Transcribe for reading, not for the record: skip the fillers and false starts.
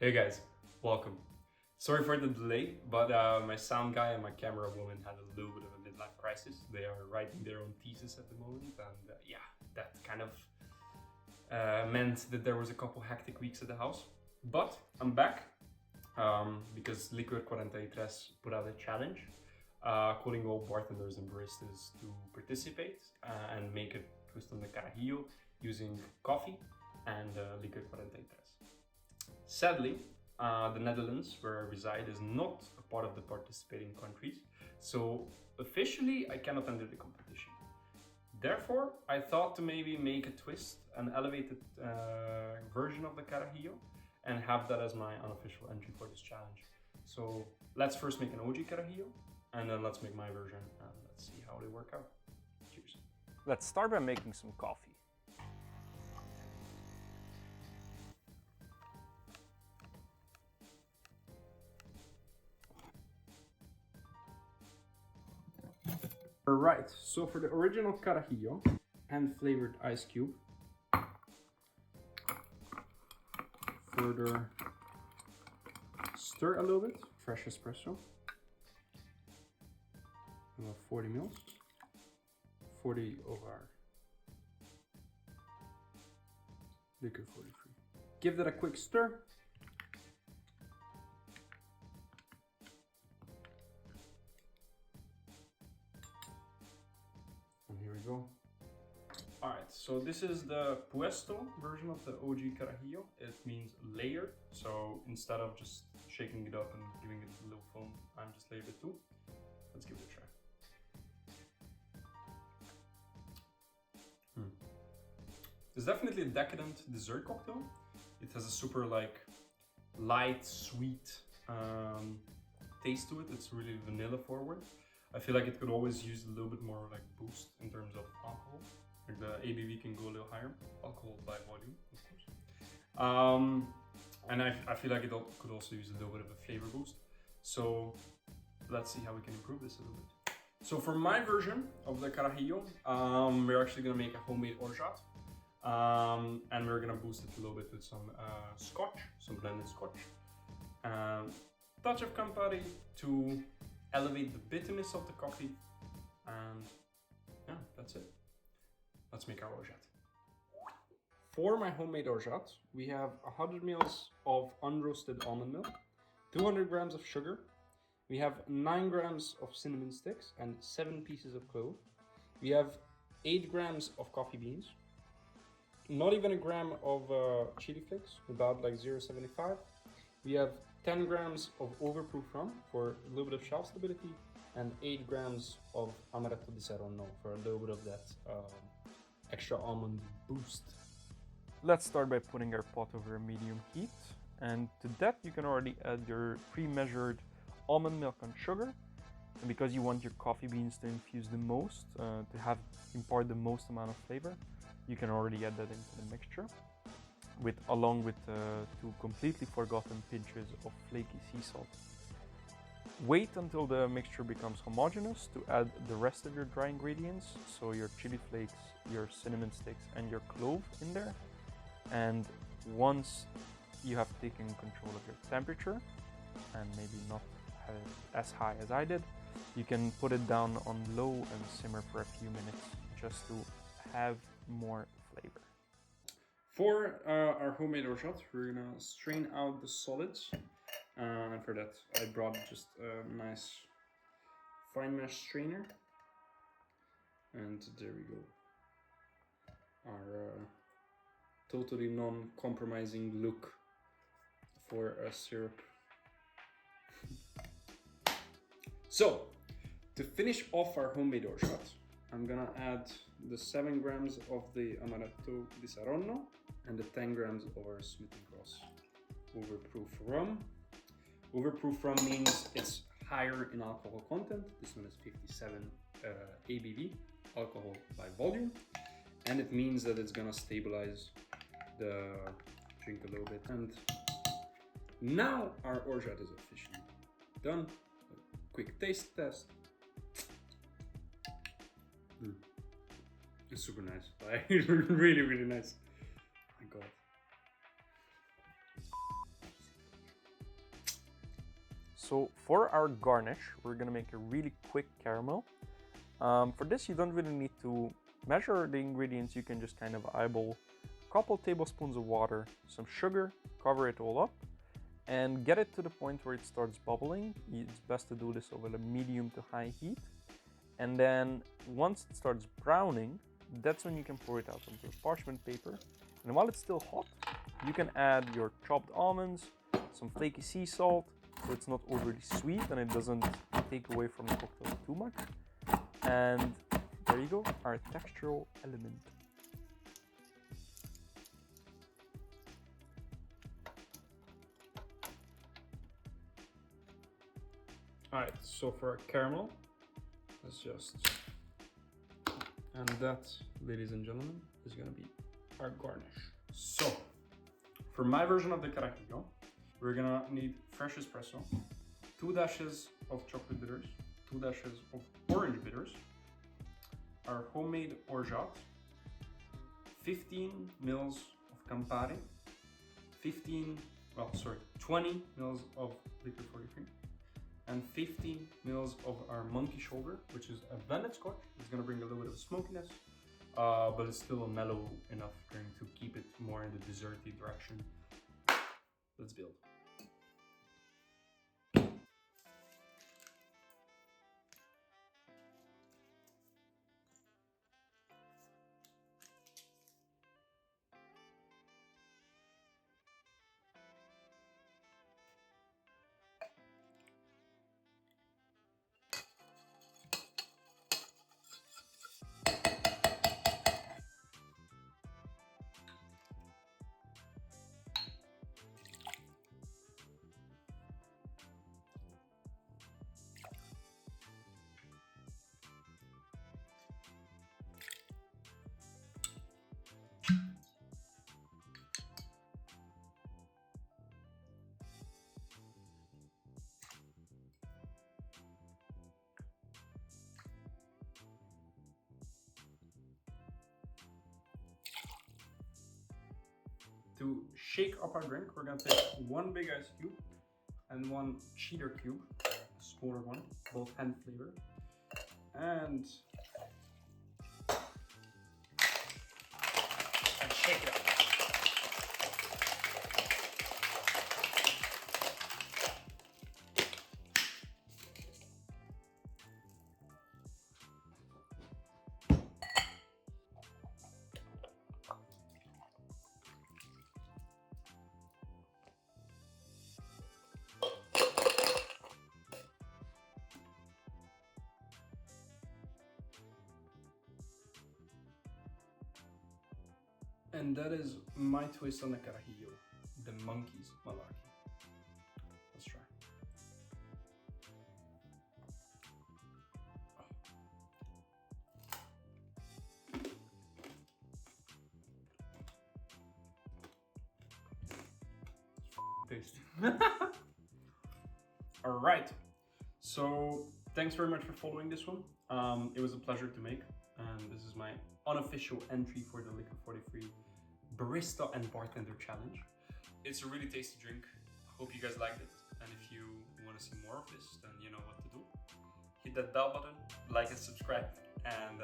Hey guys, welcome. Sorry for the delay, but my sound guy and my camera woman had a little bit of a midlife crisis. They are writing their own thesis at the moment, and that kind of meant that there was a couple hectic weeks at the house. But I'm back because Licor 43 put out a challenge, calling all bartenders and baristas to participate and make a twist on the Carajillo using coffee and Licor 43. Sadly, the Netherlands, where I reside, is not a part of the participating countries, so officially I cannot enter the competition. Therefore, I thought to maybe make a twist, an elevated version of the Carajillo, and have that as my unofficial entry for this challenge. So let's first make an OG Carajillo, and then let's make my version, and let's see how they work out. Cheers. Let's start by making some coffee. Alright, so for the original Carajillo, hand-flavored ice cube. Further stir a little bit, fresh espresso. About 40 mils. 40 of our Licor 43. Give that a quick stir. And here we go. Alright, so this is the Puesto version of the OG Carajillo. It means layered, so instead of just shaking it up and giving it a little foam, I'm just layered it too. Let's give it a try. It's definitely a decadent dessert cocktail. It has a super light, sweet taste to it. It's really vanilla forward. I feel like it could always use a little bit more boost in terms of alcohol. Like the ABV can go a little higher. Alcohol by volume, of course. And I feel like it could also use a little bit of a flavor boost. So let's see how we can improve this a little bit. So for my version of the Carajillo, we're actually gonna make a homemade orgeat. And we're gonna boost it a little bit with some scotch, some blended scotch. Touch of Campari to elevate the bitterness of the coffee. And yeah, that's it. Let's make our orgeat. For my homemade orgeat, we have 100 ml of unroasted almond milk, 200 grams of sugar. We have 9 grams of cinnamon sticks and 7 pieces of clove. We have 8 grams of coffee beans. Not even a gram of chili flakes, about 0.75. We have 10 grams of overproof rum for a little bit of shelf stability, and 8 grams of amaretto di Serrano for a little bit of that extra almond boost. Let's start by putting our pot over a medium heat, and to that you can already add your pre-measured almond milk and sugar. And because you want your coffee beans to infuse the most, to impart the most amount of flavor, you can already add that into the mixture, along with 2 completely forgotten pinches of flaky sea salt. Wait until the mixture becomes homogeneous to add the rest of your dry ingredients, so your chili flakes, your cinnamon sticks, and your clove in there. And once you have taken control of your temperature, and maybe not as high as I did, you can put it down on low and simmer for a few minutes just to have more flavor. For our homemade orgeat, we're gonna strain out the solids, and for that I brought just a nice fine mesh strainer, and there we go. Our totally non-compromising look for a syrup. So, to finish off our homemade orgeat, I'm gonna add the 7 grams of the amaretto di Serrano and the 10 grams of our Smith & Cross overproof rum. Overproof rum means it's higher in alcohol content. This one is 57 ABV, alcohol by volume. And it means that it's gonna stabilize the drink a little bit. And now our orgeat is officially done. A quick taste test. It's super nice. Really, really nice. Oh my god. So for our garnish, we're gonna make a really quick caramel. For this, you don't really need to measure the ingredients. You can just kind of eyeball a couple tablespoons of water, some sugar, cover it all up, and get it to the point where it starts bubbling. It's best to do this over a medium to high heat. And then once it starts browning, that's when you can pour it out onto a parchment paper. And while it's still hot, you can add your chopped almonds, some flaky sea salt, so it's not overly sweet and it doesn't take away from the cocktail too much. And there you go, our textural element. Alright, so for our caramel, let's just... And that, ladies and gentlemen, is gonna be our garnish. So, for my version of the Carajillo, we're gonna need fresh espresso, 2 dashes of chocolate bitters, 2 dashes of orange bitters, our homemade orgeat, 15 mils of Campari, 20 mils of Licor 43, and 15 mils of our monkey shoulder, which is a blended scotch. It's gonna bring a little bit of smokiness, but it's still mellow enough drink to keep it more in the desserty direction. Let's build. To shake up our drink, we're gonna take 1 big ice cube and 1 cheddar cube, a smaller one, both hand flavored, and shake it up. And that is my twist on the Carajillo, the monkey's Malarkey. Let's try. Tasty. All right. So thanks very much for following this one. It was a pleasure to make, and this is my unofficial entry for the Licor 43 Barista and Bartender Challenge. It's a really tasty drink. Hope you guys liked it, and if you want to see more of this, then you know what to do. Hit that bell button, like and subscribe, and